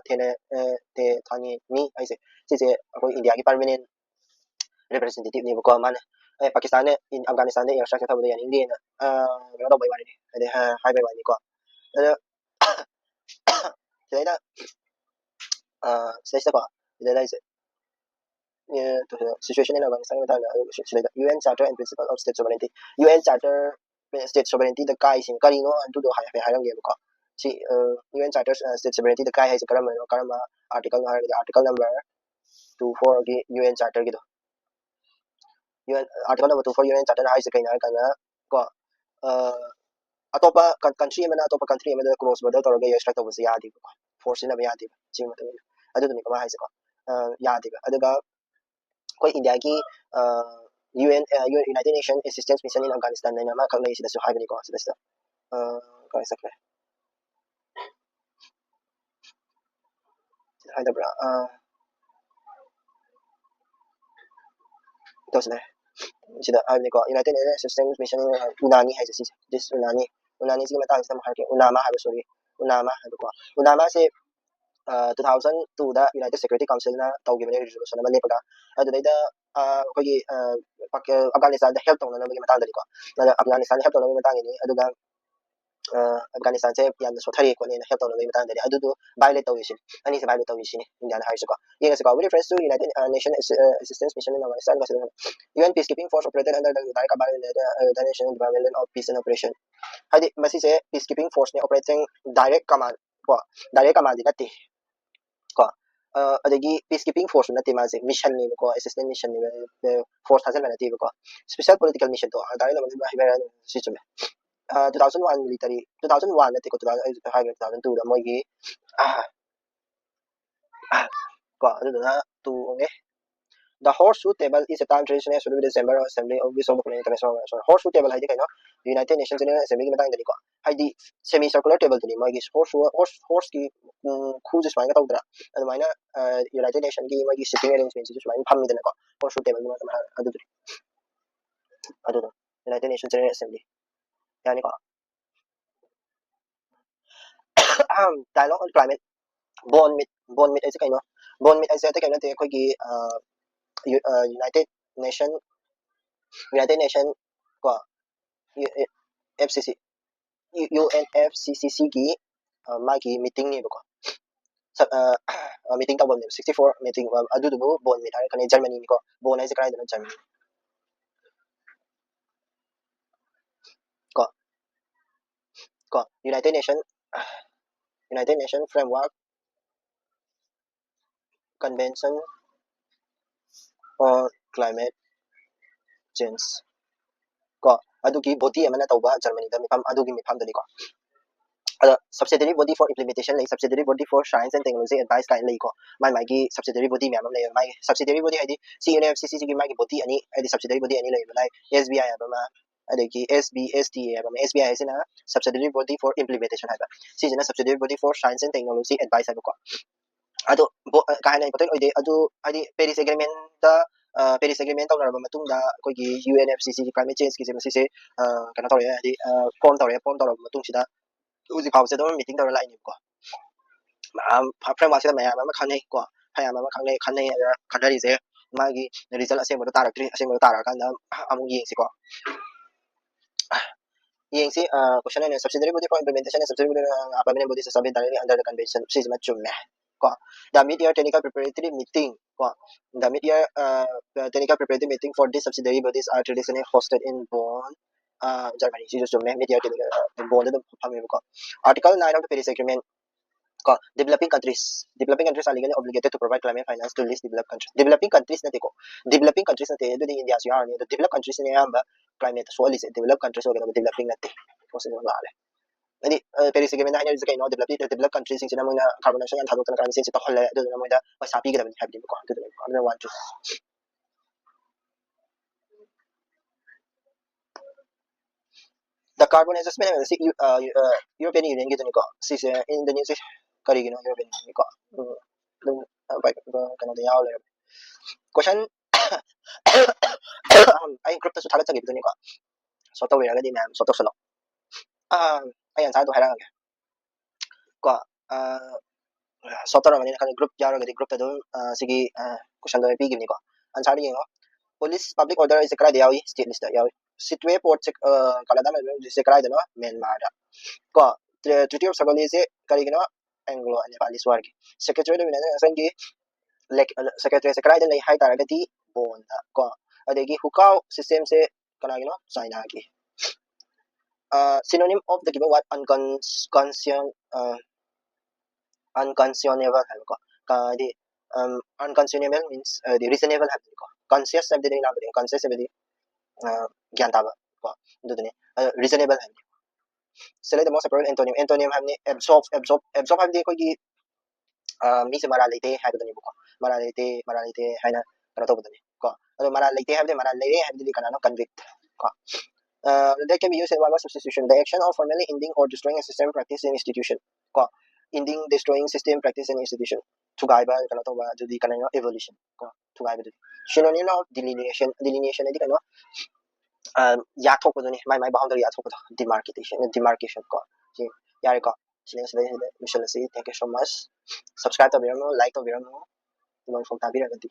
Thani mi ꯍꯥꯏꯁꯦ ꯁꯤꯁꯦ ꯑꯩꯈꯣꯏ ꯏꯟꯗꯤꯌꯥꯒꯤ permanent representative ꯅꯦꯕꯀꯣ ꯃꯥꯅ ꯄꯥꯀꯤꯁꯇꯥꯟꯅ ꯑꯐꯒꯥꯅꯤꯁꯇꯥꯟꯗ airstrike ꯆꯠꯊꯕꯗ ꯌꯥꯅꯤꯡꯗꯦꯅ ꯀꯩꯅꯣ ꯇꯧꯕꯩ ꯋꯥꯅꯤꯅꯦ ꯍꯥꯏꯗꯤ ꯍꯥꯏꯕꯩ ꯋꯥꯅꯤꯀꯣ ꯑꯗ ꯁꯤꯗꯩꯗ ꯁꯤꯗꯩꯁꯤꯗꯀꯣ ꯁꯤꯗꯩꯗ ꯍꯥꯏꯁꯦ situation in Afghanistan UN Charter and Principle of State Sovereignty UN Charter State Sovereignty the kai sin karino antudo hairangeko si UN Charter State Sovereignty the kai haise karama article number 24 gi UN Charter gido UN article number 24 UN Charter haise kaina kana ko atopa country amana atopa country amada cross border toroga strike tawbase yadi ko force na yadi si matam aduduni kama haise ko yadi aduga koi India ki United Nations Assistance Mission in Afghanistan na ma kang sida so haibani ko sida ko sakle haida bra to sida haibani ko United Nations Assistance Mission unani haise si this unani si matang sa mahar ke unama haiba sorry unama haiba ko unama se 2002 da United Security Council na tawgibane resolution na lepaga adudaida ꯑꯩꯈꯣꯏꯒꯤ ꯑꯐꯒꯥꯅꯤꯁꯇꯥꯟꯗ ꯍꯦꯜꯞ ꯇꯧꯅꯅꯕꯒꯤ ꯃꯇꯥꯡꯗꯅꯤꯀꯣ ꯑꯐꯒꯥꯅꯤꯁꯇꯥꯟꯗ ꯍꯦꯜꯞ ꯇꯧꯅꯕꯒꯤ ꯃꯇꯥꯡꯒꯤꯅꯤ ꯑꯗꯨꯒ ꯑꯐꯒꯥꯅꯤꯁꯇꯥꯟꯁꯦ ꯌꯥꯝꯅ ꯁꯣꯊꯔꯤ ꯈꯣꯠꯂꯦꯅ ꯍꯦꯜꯞ ꯇꯧꯅꯕꯒꯤ ꯃꯇꯥꯡꯗꯅꯤ ꯑꯗꯨꯗꯣ ꯚꯥꯏꯑꯣꯂꯦꯠ ꯇꯧꯔꯤꯁꯤꯅꯤ ꯑꯅꯤꯁꯦ ꯚꯥꯏꯑꯣꯂꯦꯠ ꯇꯧꯔꯤꯁꯤꯅꯤ ꯏꯟꯗꯤꯌꯥꯅ ꯍꯥꯏꯔꯤꯁꯤꯀꯣ ꯌꯦꯡꯉꯁꯤꯀꯣ with reference to United Nations Assistance Mission in Afghanistan UN peacekeeping force operated under the direct command of the National Department of Peace and Operation ꯍꯥꯏꯗꯤ ꯃꯁꯤꯁꯦ peacekeeping force ꯅꯦ operating direct command ꯀꯣ direct command ꯅꯠꯇꯦ ꯀꯣ adagi peacekeeping force nate mase mission ni ko assistance mission ni force hasan na ti ko special political mission to dai la ba hibera si chume 2001 military 2001 nate ko 2002 da mogi ko adu na tu nge the horseshoe table is a time traditional assembly December assembly of the international organization horseshoe table haidi kaino United Nations General Assembly matang dani ko haidi semi circular table dani magi horse ki khu smaina tawdra admaina United Nations ki magi sitting arrangement ji smaina phammi dana ko horseshoe table ma adu United Nations General Assembly yani ko dialogue on climate bond meet ai kaino bond meet ai sa ta kaino te khoi ki United Nation ko FCC UNFCCC ki magi meeting ni ko meeting tabam 64 meeting adu du bon meet har kan Germany ni ko bon ai krai da Germany ko United Nation Framework Convention on Climate Change ko adu ki body amana tawba Germany da mifam adu ki mifam dani ko subsidiary body for implementation like subsidiary body for science and technology advice kind like ko mai gi subsidiary body myam lay mai subsidiary body haidi CUNFCCC gi mai gi body ani haidi subsidiary body ani lay like SBI abama adagi SBSTA abama SBI is na subsidiary body for implementation haba si jena subsidiary body for science and technology advice haba ko ado kahana important oide adu haidi Paris agreement da Paris agreement tawna matung da ko gi UNFCCC climate change ki se kana tawre haidi form tawre matung sida uzi pause do meeting do la ni ko framework se maya ma khane ko phaya ma khane khanari se magi result ase mo tarak ase mo tarak kan amu yeng si ko yeng si question and subsidiary body for implementation and subsidiary permanent body subsidiary directly under the convention is ma chum ko the mid-year technical preparatory meeting ko the mid-year technical preparatory meeting for these subsidiary bodies are traditionally hosted in Bonn Germany is chum mid-year technical Bonn the ko article 9 of the Paris agreement developing countries are legally obligated to provide climate finance to least developed countries developing countries na ko developing countries na te do India so yarni the developed countries ne amba climate so is developed countries so ga developing na te ko se wala le ani Paris agreement na hanya is no developed countries sing sina mo na carbon emission yan thadok na kan sin to holle do na mo da masapi ga ni habdi ko do na want to the carbon adjustment European Union gitu ni ko si Indonesia kari gino European Union ko ba kana da yawo le question ay group ta su thagat gitu ni ko so to wira ga di ma'am so to solo ayan sa do hara ga ko so to ra mani kan group jaro ga di group ta do sige question do pi gini ko answer ni ko police public order is kra yawi state list yawi sitwe port se kala da me se kra da no Myanmar da ko treaty of Sagoli se kari gino Anglo Nepalese war gi secretary da mina san gi like secretary se kra da lai hai tara ga di bon da ko adegi hukao system se kana gino China gi synonym of the given word unconscionable hai ko ka di unconscionable means the reasonable hai ko conscious of the na ba conscious of the gyan ta ba ko do ne reasonable hai select the most appropriate antonym hai ni absorb hai di ko gi mi se mara leite hai do ne ko mara leite hai na kana to ba ne ko mara leite hai de mara leite hai di kana no convict ko that can be used in one substitution. The action of formally ending or destroying a system, practice, and institution. Ko ending, destroying system, practice, and institution. Tugay ba kana to ba jadi kana no evolution. Ko tugay ba jadi. Synonym of delineation. Delineation edi kana yathok ko ni my boundary yathok ko demarcation ko. Si yari ko. Sila sila visual si. Thank you so much. Subscribe to Biramo, like to Biramo. Tumang from tabi ra ganti.